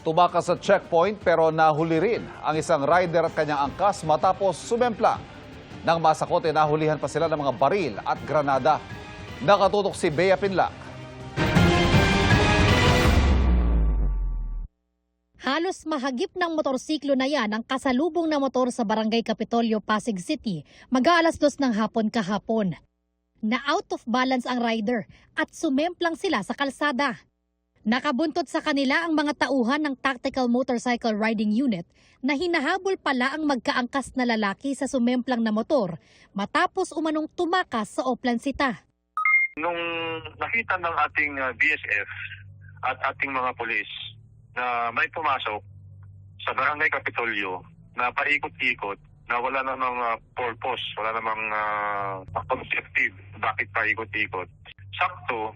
Tumakas sa checkpoint pero nahuli rin ang isang rider at kanyang angkas matapos sumemplang. Nang masakote, nahulihan pa sila ng mga baril at granada. Nakatutok si Bea Pinlac. Halos mahagip ng motorsiklo na yan ang kasalubong na motor sa Barangay Kapitolyo, Pasig City, mag-aalas 2 ng hapon kahapon. Na out of balance ang rider at sumemplang sila sa kalsada. Nakabuntot sa kanila ang mga tauhan ng Tactical Motorcycle Riding Unit na hinahabol pala ang magkaangkas na lalaki sa sumemplang na motor matapos umanong tumakas sa Oplancita. Nung nakita ng ating BSF at ating mga pulis na may pumasok sa Barangay Kapitolyo na paikot-ikot na wala namang purpose, wala namang objective bakit paikot-ikot. Sakto,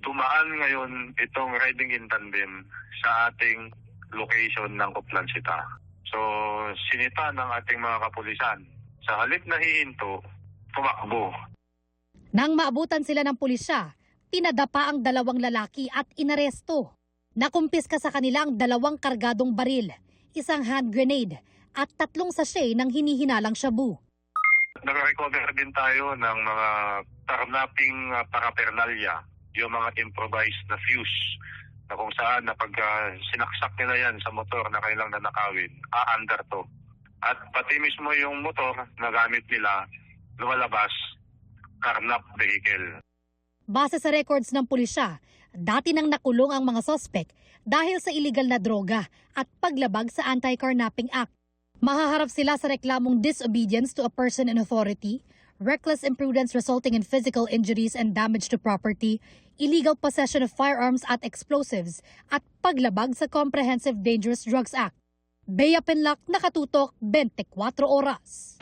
dumaan ngayon itong riding in tandem sa ating location ng Oplancita. So, sinita ng ating mga kapulisan. Sa halip na hihinto, tumakbo. Nang maabutan sila ng pulisya, pinadapa ang dalawang lalaki at inaresto. Nakumpiska sa kanila ang 2 kargadong baril, isang hand grenade at 3 sachet ng hinihinalang shabu. Nag-recover din tayo ng mga karnaping paraphernalia, yung mga improvised na fuse na kung saan na pag sinaksak nila yan sa motor na kailang nanakawin, aandar to. At pati mismo yung motor na gamit nila, lumalabas, karnap vehicle. Base sa records ng pulisya, dati nang nakulong ang mga sospek dahil sa iligal na droga at paglabag sa Anti-Carnapping Act. Mahaharap sila sa reklamong disobedience to a person in authority, reckless imprudence resulting in physical injuries and damage to property, illegal possession of firearms at explosives, at paglabag sa Comprehensive Dangerous Drugs Act. Bea Pinlac, nakatutok 24 oras.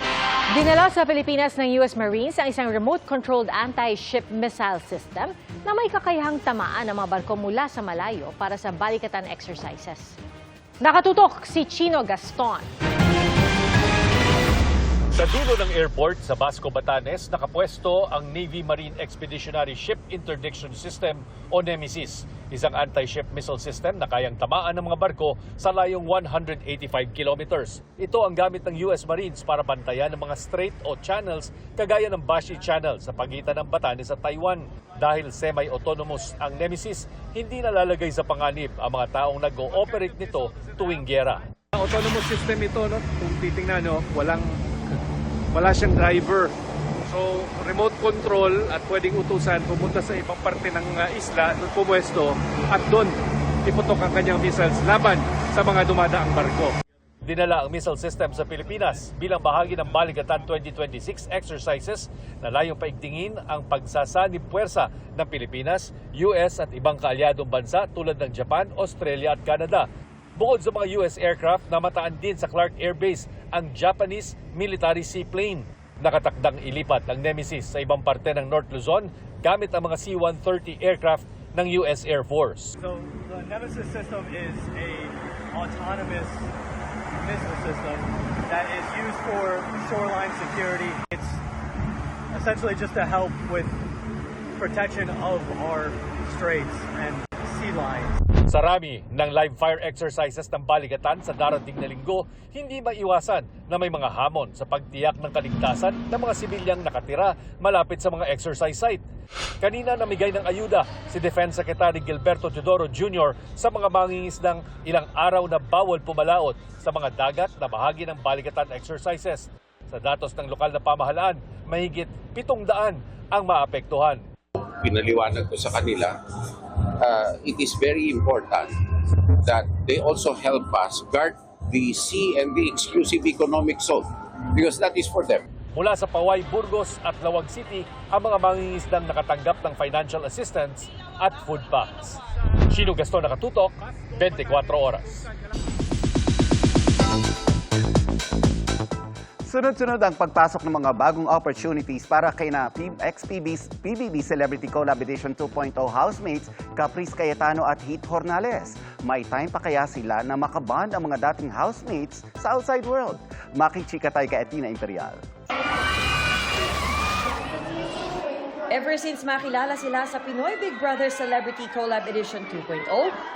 Dinala sa Pilipinas ng US Marines ang isang remote-controlled anti-ship missile system na may kakayahang tamaan ang mga barko mula sa malayo para sa balikatan exercises. Nakatutok si Chino Gaston. Sa dulo ng airport sa Basco, Batanes, nakapwesto ang Navy Marine Expeditionary Ship Interdiction System o NEMESIS, isang anti-ship missile system na kayang tamaan ng mga barko sa layong 185 kilometers. Ito ang gamit ng US Marines para bantayan ng mga strait o channels kagaya ng Bashi Channel sa pagitan ng Batanes at Taiwan. Dahil semi-autonomous ang NEMESIS, hindi nalalagay sa panganib ang mga taong nag-ooperate nito tuwing gyera. Autonomous system ito, no? Kung titingnan, no? Wala siyang driver. So, remote control at pwedeng utusan pumunta sa ibang parte ng isla, doon pumwesto, at doon iputok ang kanyang missiles laban sa mga dumadaang barko. Dinala ang missile system sa Pilipinas bilang bahagi ng Balikatan 2026 exercises na layong paigtingin ang pagsasanib puwersa ng Pilipinas, US at ibang kaalyadong bansa tulad ng Japan, Australia at Canada. Bukod sa mga US aircraft, namataan din sa Clark Air Base ang Japanese military seaplane. Nakatakdang ilipat ang NEMESIS sa ibang parte ng North Luzon gamit ang mga C-130 aircraft ng US Air Force. So the NEMESIS system is a autonomous missile system that is used for shoreline security. It's essentially just to help with protection of our straits and sea lines. Sa rami ng live fire exercises ng Balikatan sa darating na linggo, hindi maiwasan na may mga hamon sa pagtiyak ng kaligtasan ng mga sibilyang nakatira malapit sa mga exercise site. Kanina namigay ng ayuda si Defense Secretary Gilberto Teodoro Jr. sa mga mangingisdang ilang araw na bawal pumalaot sa mga dagat na bahagi ng Balikatan exercises. Sa datos ng lokal na pamahalaan, mahigit 700 ang maapektuhan. Pinaliwanag ko sa kanila, it is very important that they also help us guard the sea and the exclusive economic zone because that is for them. Mula sa Paway, Burgos at Lawag City, ang mga mangingisdang nakatanggap ng financial assistance at food packs. Chino Gaston, nakatutok, 24 oras. Sunod-sunod ang pagpasok ng mga bagong opportunities para kay na ex-PBB Celebrity Collab Edition 2.0 housemates Caprice Cayetano at Heath Hornales. May time pa kaya sila na makaband ang mga dating housemates sa outside world? Makichika tayo kay Athena Imperial. Ever since makilala sila sa Pinoy Big Brother Celebrity Collab Edition 2.0,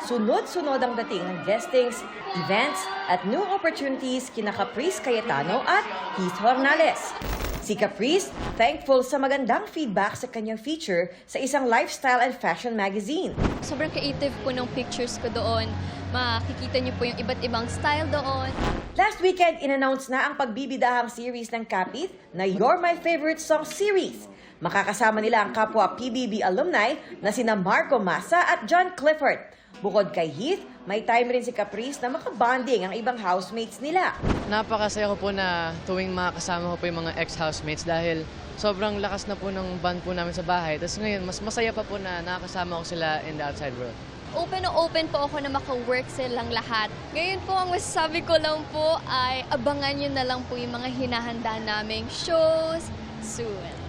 sunod-sunod ang dating ng guestings, events at new opportunities kina Caprice Cayetano at Heath Hornales. Si Caprice, thankful sa magandang feedback sa kanyang feature sa isang lifestyle and fashion magazine. Sobrang creative po ng pictures ko doon. Makikita niyo po yung iba't ibang style doon. Last weekend, in-announce na ang pagbibidahang series ng Kapith na You're My Favorite Song Series. Makakasama nila ang kapwa PBB alumni na sina Marco Massa at John Clifford. Bukod kay Heath, may time rin si Caprice na makabonding ang ibang housemates nila. Napakasaya ko po na tuwing makakasama ko po yung mga ex-housemates dahil sobrang lakas na po ng bond po namin sa bahay. Tapos ngayon, mas masaya pa po na nakakasama ko sila in the outside world. Open na open po ako na maka-work silang lahat. Ngayon po, ang masasabi ko lang po ay abangan nyo na lang po yung mga hinahanda naming shows soon.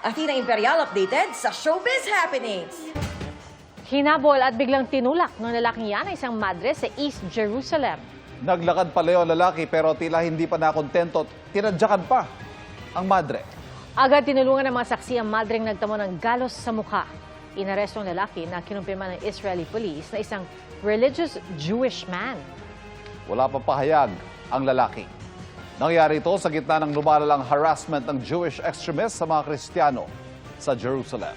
Athena Imperial updated sa Showbiz Happenings. Hinabol at biglang tinulak ng lalaking yan ang isang madre sa East Jerusalem. Naglakad pala yung lalaki pero tila hindi pa nakontento, tinadyakan pa ang madre. Agad tinulungan ng mga saksi ang madreng nagtamo ng galos sa mukha. Inaresto ang lalaki na kinumpirma ng Israeli police na isang religious Jewish man. Wala pa pahayag ang lalaki. Nangyari ito sa gitna ng lumalalang harassment ng Jewish extremists sa mga Kristiyano sa Jerusalem.